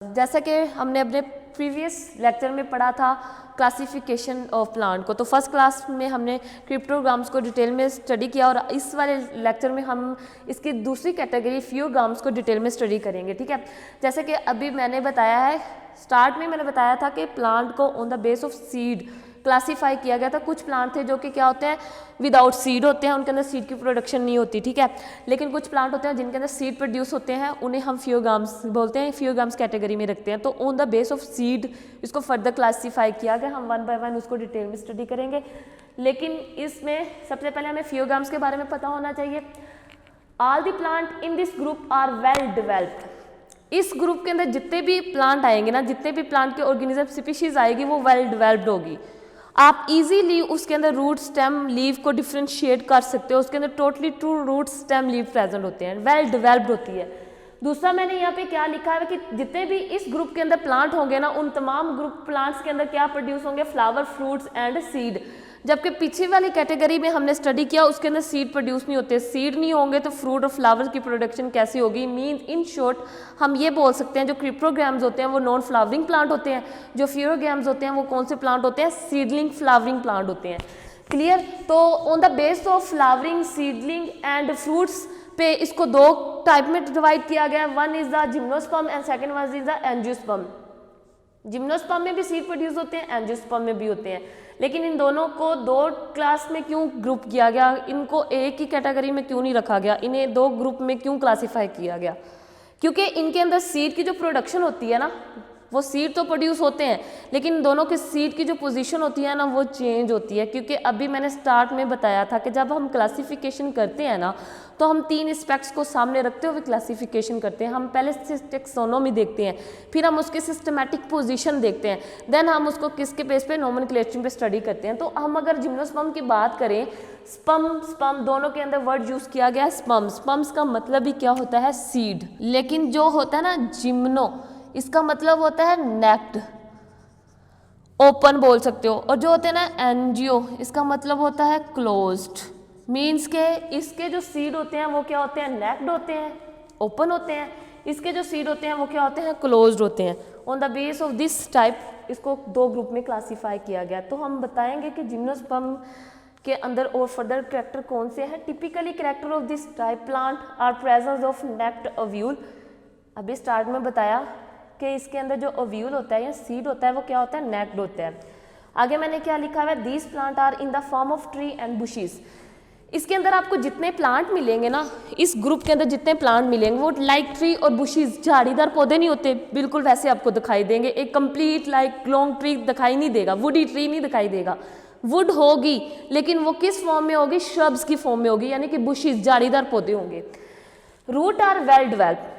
जैसा कि हमने अपने प्रीवियस लेक्चर में पढ़ा था क्लासिफिकेशन ऑफ प्लांट को, तो फर्स्ट क्लास में हमने क्रिप्टोग्राम्स को डिटेल में स्टडी किया और इस वाले लेक्चर में हम इसकी दूसरी कैटेगरी फ्यूग्राम्स को डिटेल में स्टडी करेंगे। ठीक है, जैसे कि अभी मैंने बताया है, स्टार्ट में मैंने बताया था कि प्लांट को on the base of seed classify किया गया था। कुछ प्लांट थे जो कि क्या होते हैं, विदाउट सीड होते हैं, उनके अंदर सीड की प्रोडक्शन नहीं होती। ठीक है, लेकिन कुछ प्लांट होते हैं जिनके अंदर सीड प्रोड्यूस होते हैं, उन्हें हम फ्यूग्राम्स बोलते हैं, फ्यूग्राम्स कैटेगरी में रखते हैं। तो on the base of seed इसको फर्दर क्लासीफाई किया गया। हम वन बाय वन उसको डिटेल में स्टडी करेंगे, लेकिन इसमें सबसे पहले हमें फ्यूग्राम्स के बारे में पता होना चाहिए। All the plant in this group are well developed. इस ग्रुप के अंदर जितने भी प्लांट आएंगे ना, जितने भी प्लांट के ऑर्गेनिज्म स्पीशीज आएगी वो वेल डेवलप्ड होगी। आप इजीली उसके अंदर रूट स्टेम लीव को डिफ्रेंशिएट कर सकते हो। उसके अंदर totally true root stem leave present होते हैं, वेल डेवलप्ड होती है। दूसरा मैंने यहाँ पे क्या लिखा है कि जितने भी इस ग्रुप के अंदर प्लांट होंगे ना, उन तमाम ग्रुप प्लांट्स के अंदर क्या प्रोड्यूस होंगे, फ्लावर, फ्रूट्स एंड सीड। जबकि पीछे वाली कैटेगरी में हमने स्टडी किया उसके अंदर सीड प्रोड्यूस नहीं होते। सीड नहीं होंगे तो फ्रूट और फ्लावर की प्रोडक्शन कैसी होगी। मीन इन शॉर्ट हम ये बोल सकते हैं जो क्रिप्टोग्राम्स होते हैं वो नॉन फ्लावरिंग प्लांट होते हैं, जो फ्यूरोग्राम्स होते हैं वो कौन से प्लांट होते हैं, सीडलिंग फ्लावरिंग प्लांट होते हैं। क्लियर। तो on the base of flowering, seedling and fruits पे इसको दो टाइप में डिवाइड किया गया है। One is the gymnosperm and second one is the angiosperm. Gymnosperm में भी सीड प्रोड्यूस होते हैं, एंजियोस्पर्म में भी होते हैं, लेकिन इन दोनों को दो क्लास में क्यों ग्रुप किया गया, इनको एक ही कैटेगरी में क्यों नहीं रखा गया, इन्हें दो ग्रुप में क्यों क्लासीफाई किया गया? क्योंकि इनके अंदर सीड की जो प्रोडक्शन होती है ना, वो सीड तो प्रोड्यूस होते हैं, लेकिन दोनों के सीड की जो पोजीशन होती है ना वो चेंज होती है। क्योंकि अभी मैंने स्टार्ट में बताया था कि जब हम क्लासिफिकेशन करते हैं ना, तो हम तीन एस्पेक्ट्स को सामने रखते हुए क्लासिफिकेशन करते हैं। हम पहले टेक्सोनोमी देखते हैं, फिर हम उसके सिस्टमैटिक पोजीशन देखते हैं, देन हम उसको किसके बेस पे, नोमेनक्लेचर पे स्टडी करते हैं। तो हम अगर जिम्नोस्पर्म की बात करें, स्पर्म दोनों के अंदर वर्ड यूज किया गया है स्पर्म। स्पर्म्स का मतलब ही क्या होता है, सीड। लेकिन जो होता है ना जिम्नो, इसका मतलब होता है नेक्ड, ओपन बोल सकते हो। और जो होते हैं ना एंजियो, इसका मतलब होता है क्लोज्ड। मीन्स के इसके जो सीड होते हैं वो क्या होते हैं, नेक्ड होते हैं, ओपन होते हैं। इसके जो सीड होते हैं वो क्या होते हैं, क्लोज्ड होते हैं। On the base of this type इसको दो ग्रुप में क्लासीफाई किया गया। तो हम बताएंगे कि जिम्नोस्पर्म के अंदर और फर्दर कैरेक्टर कौन से हैं। Typically character of this type plant are presence of naked ovule. अभी स्टार्ट में बताया कि इसके अंदर जो ओव्यूल होता है या सीड होता है वो क्या होता है, नेक्ड होता है। आगे मैंने क्या लिखा है, these plant are in the form of tree and bushes. इसके अंदर आपको जितने प्लांट मिलेंगे ना, इस ग्रुप के अंदर जितने प्लांट मिलेंगे वो लाइक ट्री और बुशेस, झाड़ीदार पौधे नहीं होते, बिल्कुल वैसे आपको दिखाई देंगे। एक कंप्लीट लाइक लॉन्ग ट्री दिखाई नहीं देगा, वुडी ट्री नहीं दिखाई देगा। वुड होगी लेकिन वो किस फॉर्म में होगी, श्रब्स की फॉर्म में होगी, यानी कि बुशेस, झाड़ीदार पौधे होंगे। Root are well developed.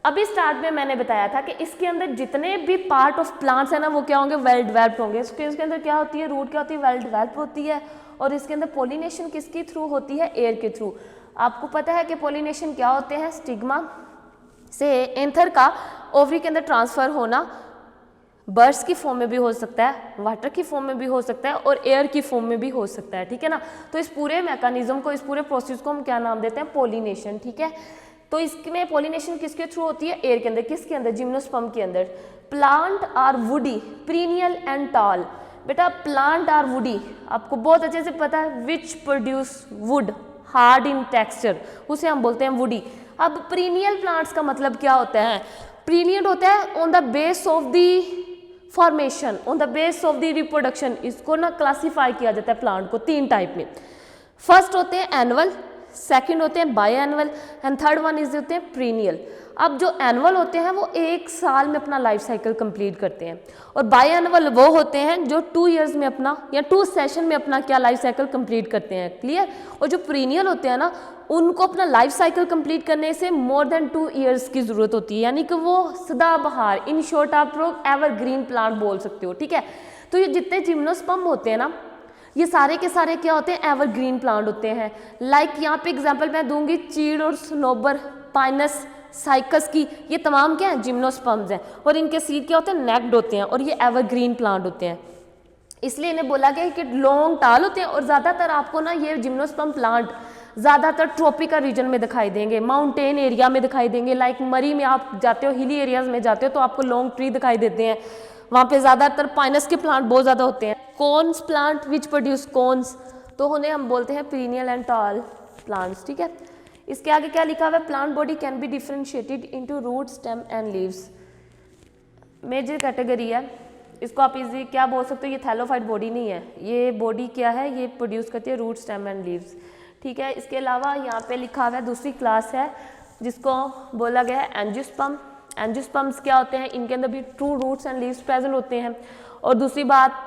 अभी स्टार्ट में मैंने बताया था कि इसके अंदर जितने भी पार्ट ऑफ प्लांट्स है ना वो क्या होंगे, वेल डेवलप्ड होंगे। इसके अंदर क्या होती है, रूट क्या होती है, वेल डेवलप्ड होती है। और इसके अंदर पोलिनेशन किसके थ्रू होती है, एयर के थ्रू। आपको पता है कि पोलिनेशन क्या होते हैं, स्टिग्मा से एंथर का ओवरी के अंदर ट्रांसफर होना बर्ड्स की फॉर्म में भी हो सकता है, वाटर की फॉर्म में भी हो सकता है और एयर की फॉर्म में भी हो सकता है। ठीक है ना। तो इस पूरे मैकेनिज्म को, इस पूरे प्रोसेस को हम क्या नाम देते हैं, पोलिनेशन। ठीक है। तो इसमें पोलिनेशन किसके थ्रू होती है, एयर के अंदर। किसके अंदर, जिम्नोस्पर्म के अंदर। Plant are woody, perennial and tall. बेटा प्लांट आर वुडी, आपको बहुत अच्छे से पता है, which produce wood, hard in texture, उसे हम बोलते हैं वुडी। अब पीरियल प्लांट्स का मतलब क्या होता है, पीरियड होता है on the base of the formation, on the base of the reproduction. इसको ना क्लासीफाई किया जाता है प्लांट को तीन टाइप में। फर्स्ट होते हैं एनुअल, सेकंड होते हैं by annual and third one is होते हैं पीरियल। अब जो एनुअल होते हैं वो एक साल में अपना लाइफ साइकिल कंप्लीट करते हैं, और बाई एनुअल वो होते हैं जो 2 ईयर्स में अपना या 2 सेशन में अपना क्या लाइफ साइकिल कंप्लीट करते हैं। क्लियर। और जो पीरियल होते हैं ना, उनको अपना लाइफ साइकिल कंप्लीट करने से मोर देन 2 ईयर्स की जरूरत होती है, यानी कि वो सदाबहार, इन शॉर्ट आप लोग एवरग्रीन प्लांट बोल सकते हो। ठीक है। तो ये जितने जिम्नोस्पर्म होते हैं ना, ये सारे के सारे क्या होते हैं, एवरग्रीन प्लांट होते हैं। लाइक यहाँ पे एग्जांपल मैं दूंगी, चीड़ और सनोबर, पाइनस, साइकस की, ये तमाम क्या है, जिम्नोस्पर्म्स हैं। और इनके सीड क्या होते हैं, नेक्ड होते हैं, और ये एवरग्रीन प्लांट होते हैं। इसलिए इन्हें बोला गया कि लॉन्ग टाल होते हैं। और ज़्यादातर आपको ना ये जिम्नोस्पर्म प्लांट ज़्यादातर ट्रॉपिकल रीजन में दिखाई देंगे, माउंटेन एरिया में दिखाई देंगे। लाइक मरी में आप जाते हो, हिली एरियाज में जाते हो तो आपको लॉन्ग ट्री दिखाई देते हैं, वहाँ पे ज़्यादातर पाइनस के प्लांट बहुत ज़्यादा होते हैं। Cons plant which produce cons, तो उन्हें हम बोलते हैं पीरिनियल एंड टॉल प्लांट्स, ठीक है। इसके आगे क्या लिखा हुआ है, plant body can be differentiated into root, stem and leaves. Major category है, इसको आप इजी क्या बोल सकते हो, ये थैलोफाइट बॉडी नहीं है, ये बॉडी क्या है, ये प्रोड्यूस करती है रूट, स्टेम एंड लीव्स, ठीक है। इसके अलावा यहाँ पे लिखा हुआ है दूसरी क्लास है जिसको बोला गया है एंजियोस्पर्म। एंजियोस्पर्म्स क्या होते हैं, इनके अंदर भी true roots and leaves present होते हैं। और दूसरी बात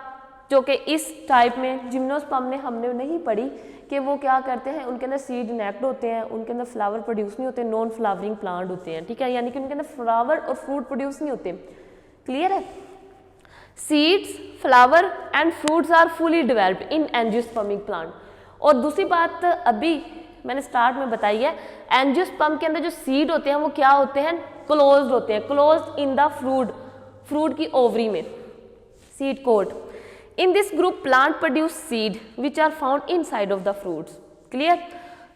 जो कि इस टाइप में जिम्नोस्पर्म ने हमने नहीं पढ़ी कि वो क्या करते हैं, उनके अंदर सीड नेक्ड होते हैं, उनके अंदर फ्लावर प्रोड्यूस नहीं होते, नॉन फ्लावरिंग प्लांट होते हैं, ठीक है, यानी कि उनके अंदर फ्लावर और फ्रूट प्रोड्यूस नहीं होते। क्लियर है। Seeds, flower and fruits are fully developed in angiospermic plant. और दूसरी बात अभी मैंने स्टार्ट में बताई है, एंजियोस्पर्म के अंदर जो सीड होते हैं वो क्या होते हैं, क्लोज्ड होते हैं, क्लोज्ड इन द फ्रूट की ओवरी में, seed coat. In this group plant produce seed which are found inside of the fruits. Clear.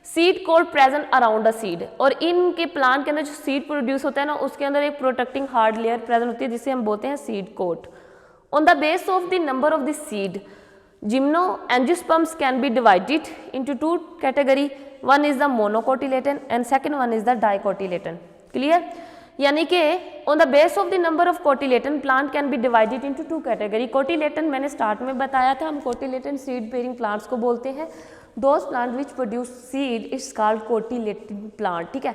Seed coat present around the seed, और इनके प्लांट के अंदर जो सीड प्रोड्यूस होता है ना उसके अंदर एक प्रोटेक्टिंग हार्ड लेयर प्रेजेंट होती है जिसे हम बोलते हैं seed coat. On the base of the number of the seed, angiosperms can be divided into two category, one is the monocotyledon and second one is the dicotyledon. Clear. यानी कि on the base of the number of cotyledon plant can be divided into two category. Cotyledon मैंने start में बताया था, हम कोटिलेटन seed bearing plants को बोलते हैं। Those plant which produce seed is called cotyledon plant, ठीक है।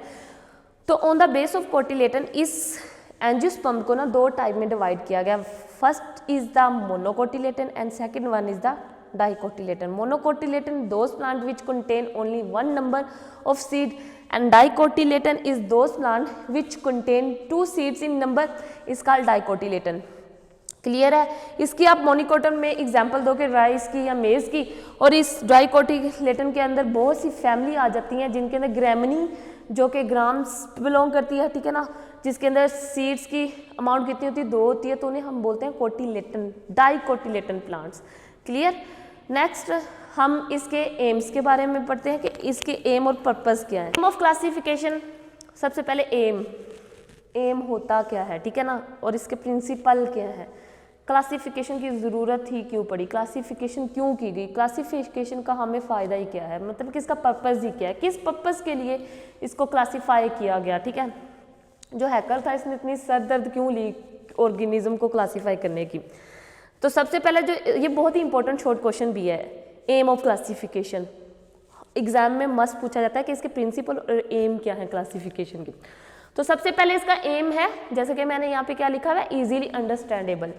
तो on the base of cotyledon इस एंजियोस्पर्म को ना दो टाइप में डिवाइड किया गया। First is the monocotyledon and second one is the dicotyledon. Monocotyledon those plant which contain only one number of seed and dicotyledon is those plant which contain two seeds in number is called dicotyledon। Clear है। इसकी आप मोनिकोटन में example दोगे rice की या मेज की, और इस डाइकोटिलेटन के अंदर बहुत सी फैमिली आ जाती हैं जिनके अंदर ग्रैमनी जो कि ग्राम्स बिलोंग करती है, ठीक है ना, जिसके अंदर सीड्स की अमाउंट कितनी होती है, 2 होती है, तो उन्हें हम बोलते हैं कोटिलेटन, डाइकोटिलेटन प्लांट्स। क्लियर। नेक्स्ट हम इसके एम्स के बारे में पढ़ते हैं कि इसके एम और पर्पस क्या है। एम ऑफ क्लासिफिकेशन, सबसे पहले एम होता क्या है, ठीक है ना, और इसके प्रिंसिपल क्या है, क्लासिफिकेशन की ज़रूरत ही क्यों पड़ी, क्लासिफिकेशन क्यों की गई, क्लासिफिकेशन का हमें फ़ायदा ही क्या है, मतलब कि इसका पर्पस ही क्या है, किस पर्पस के लिए इसको क्लासीफाई किया गया, ठीक है। जो हैकर था इसने इतनी सर दर्द क्यों ली ऑर्गेनिज्म को क्लासीफाई करने की। तो सबसे पहले जो ये बहुत ही इंपॉर्टेंट शॉर्ट क्वेश्चन भी है, एम ऑफ क्लासिफिकेशन एग्जाम में मस्ट पूछा जाता है कि इसके प्रिंसिपल और एम क्या है क्लासिफिकेशन की। तो सबसे पहले इसका एम है, जैसे कि मैंने यहाँ पे क्या लिखा हुआ है, इजीली अंडरस्टैंडेबल।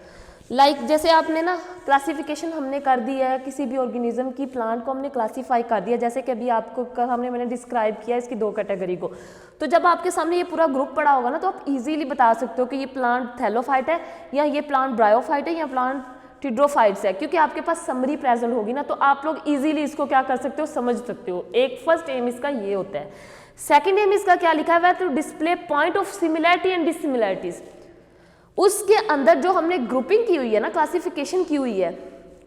लाइक जैसे आपने ना क्लासिफिकेशन हमने कर दी है, किसी भी ऑर्गेनिज्म की प्लांट को हमने क्लासीफाई कर दिया, जैसे कि अभी आपको मैंने डिस्क्राइब किया इसकी 2 कैटेगरी को। तो जब आपके सामने ये पूरा ग्रुप पड़ा होगा ना तो आप इजीली बता सकते हो कि ये प्लांट थैलोफाइट है या ये प्लांट ब्रायोफाइट है या प्लांट टिड्रोफाइट्स है, क्योंकि आपके पास समरी प्रेजेंट होगी ना, तो आप लोग इजीली इसको क्या कर सकते हो, समझ सकते हो। एक फर्स्ट एम इसका ये होता है। सेकंड एम इसका क्या लिखा हुआ है, तो display point of similarity and dissimilarities. उसके अंदर जो हमने ग्रुपिंग की हुई है ना, क्लासिफिकेशन की हुई है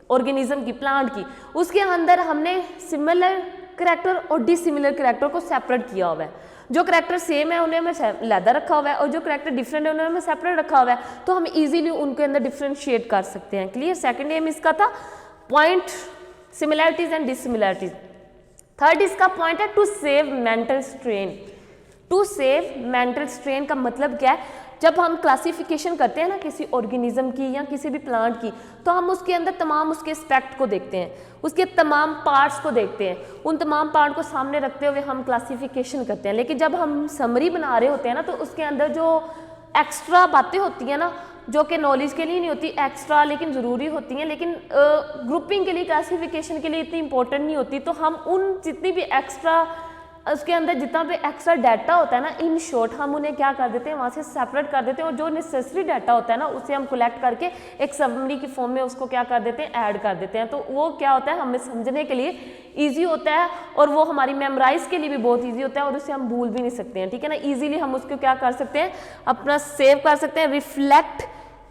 ऑर्गेनिज्म की, प्लांट की, उसके अंदर हमने सिमिलर करैक्टर और डिसिमिलर करैक्टर को सेपरेट किया हुआ है। जो करैक्टर सेम है उन्हें हमें लैदा रखा हुआ है, और जो करैक्टर डिफरेंट है उन्हें हमें सेपरेट रखा हुआ है, तो हम इजीली उनके अंदर डिफ्रेंशिएट कर सकते हैं। क्लियर। सेकंड एम इसका था point similarities and dissimilarities. Third इसका पॉइंट है to save mental strain. To save mental strain का मतलब क्या है, जब हम क्लासिफिकेशन करते हैं ना किसी ऑर्गेनिज्म की या किसी भी प्लांट की, तो हम उसके अंदर तमाम उसके एस्पेक्ट को देखते हैं, उसके तमाम पार्ट्स को देखते हैं, उन तमाम पार्ट को सामने रखते हुए हम क्लासिफिकेशन करते हैं। लेकिन जब हम समरी बना रहे होते हैं ना, तो उसके अंदर जो एक्स्ट्रा बातें होती हैं ना, जो कि नॉलेज के लिए नहीं होती, एक्स्ट्रा लेकिन ज़रूरी होती हैं, लेकिन ग्रुपिंग के लिए, क्लासिफिकेशन के लिए इतनी इंपॉर्टेंट नहीं होती, तो हम उन जितनी भी एक्स्ट्रा उसके अंदर जितना भी एक्स्ट्रा डाटा होता है ना, इन शॉर्ट हम उन्हें क्या कर देते हैं, वहाँ से सेपरेट कर देते हैं, और जो नेसेसरी डाटा होता है ना उसे हम कलेक्ट करके एक समरी की फॉर्म में उसको क्या कर देते हैं, ऐड कर देते हैं। तो वो क्या होता है, हमें समझने के लिए ईजी होता है, और वो हमारी मेमोराइज के लिए भी बहुत ईजी होता है, और उसे हम भूल भी नहीं सकते हैं, ठीक है ना। ईजिली हम उसको क्या कर सकते हैं, अपना सेव कर सकते हैं, रिफ्लेक्ट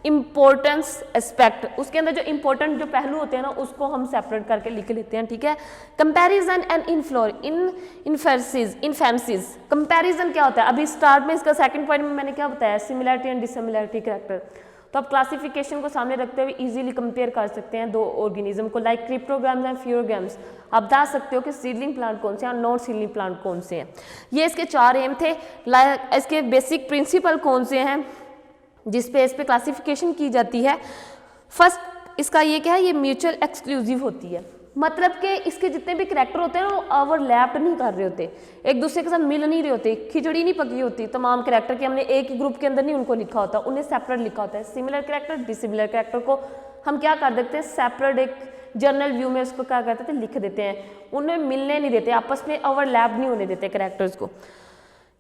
इम्पोर्टेंस एस्पेक्ट, उसके अंदर जो इम्पोर्टेंट जो पहलू होते हैं ना उसको हम सेपरेट करके लिख लेते हैं, ठीक है। कंपैरिजन एंड इन्फेंसिस, कंपैरिजन क्या होता है, अभी स्टार्ट में इसका सेकंड पॉइंट में मैंने क्या बताया, सिमिलैरिटी एंड डिसिमिलैरिटी कैरेक्टर। तो आप क्लासिफिकेशन को सामने रखते हुए इजीली कंपेयर कर सकते हैं दो ऑर्गेनिज्म को, लाइक क्रिप्टोग्राम्स एंड फ्यूरोग्राम्स। आप बता सकते हो कि सीडलिंग प्लांट कौन से हैं और नॉन सीडलिंग प्लांट कौन से हैं। ये इसके 4 एम थे। इसके बेसिक प्रिंसिपल कौन से हैं जिस पे इस पे क्लासिफिकेशन की जाती है। फर्स्ट इसका ये क्या है, ये म्यूचुअल एक्सक्लूसिव होती है, मतलब कि इसके जितने भी करैक्टर होते हैं ना वो ओवरलैप नहीं कर रहे होते, एक दूसरे के साथ मिल नहीं रहे होते, खिचड़ी नहीं पकी होती तमाम करैक्टर की, हमने एक ही ग्रुप के अंदर नहीं उनको लिखा होता, उन्हें सेपरेट लिखा होता है। सिमिलर करैक्टर डिसिमिलर करैक्टर को हम क्या कर देते हैं, सेपरेट एक जर्नल व्यू में उसको क्या करते थे, लिख देते हैं, उन्हें मिलने नहीं देते, आपस में ओवरलैप नहीं होने देते करैक्टर्स को।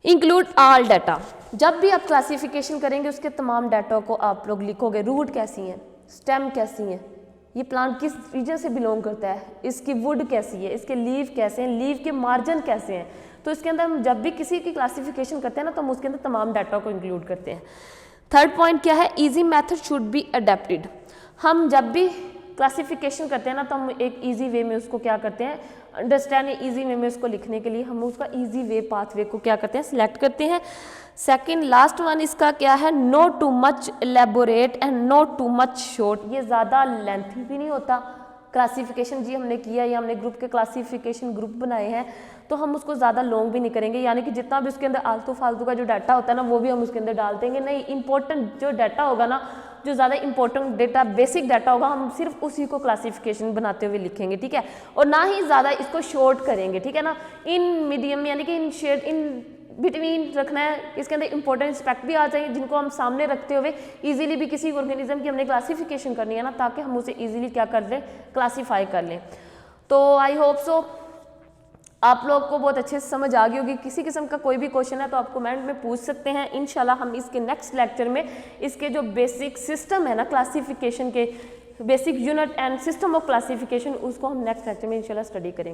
इंक्लूड ऑल डाटा, जब भी आप क्लासिफिकेशन करेंगे उसके तमाम डाटा को आप लोग लिखोगे, रूट कैसी है, स्टेम कैसी है, ये प्लांट किस रीजन से बिलोंग करता है, इसकी वुड कैसी है, इसके लीव कैसे हैं, लीव के मार्जिन कैसे हैं। तो इसके अंदर हम जब भी किसी की क्लासिफिकेशन करते हैं ना तो हम उसके अंदर तमाम डाटा को इंक्लूड करते हैं। थर्ड पॉइंट क्या है, easy method should be adapted. हम जब भी क्लासिफिकेशन करते हैं ना तो हम एक इजी वे में उसको क्या करते हैं, अंडरस्टैंड इजी वे में उसको लिखने के लिए हम उसका इजी वे पाथवे को क्या करते हैं, सिलेक्ट करते हैं। सेकंड लास्ट वन इसका क्या है, no too much elaborate and no too much short, ये ज़्यादा लेंथी भी नहीं होता। क्लासिफिकेशन जी हमने किया या हमने ग्रुप के क्लासिफिकेशन ग्रुप बनाए हैं तो हम उसको ज़्यादा लॉन्ग भी नहीं करेंगे, यानी कि जितना भी उसके अंदर आलतू फालतू का जो डाटा होता है ना वो भी हम उसके अंदर डाल देंगे। नहीं, इंपॉर्टेंट जो डाटा होगा ना, जो ज़्यादा इंपॉर्टेंट डेटा बेसिक डाटा होगा हम सिर्फ उसी को क्लासिफिकेशन बनाते हुए लिखेंगे, ठीक है। और ना ही ज़्यादा इसको शॉर्ट करेंगे, ठीक है ना। इन मीडियम यानी कि इन शेड इन बिटवीन रखना है, इसके अंदर इंपॉर्टेंट एस्पेक्ट भी आ जाएंगे जिनको हम सामने रखते हुए इजीली भी किसी ऑर्गेनिज्म की हमने क्लासिफिकेशन करनी है ना, ताकि हम उसे इजीली क्या कर लें, क्लासीफाई कर लें। तो आई होप सो आप लोग को बहुत अच्छे से समझ आ गई होगी। किसी किस्म का कोई भी क्वेश्चन है तो आप कमेंट में पूछ सकते हैं। इंशाल्लाह हम इसके नेक्स्ट लेक्चर में इसके जो बेसिक सिस्टम है ना क्लासिफिकेशन के, basic unit and system of classification, उसको हम नेक्स्ट लेक्चर में इंशाल्लाह स्टडी करेंगे।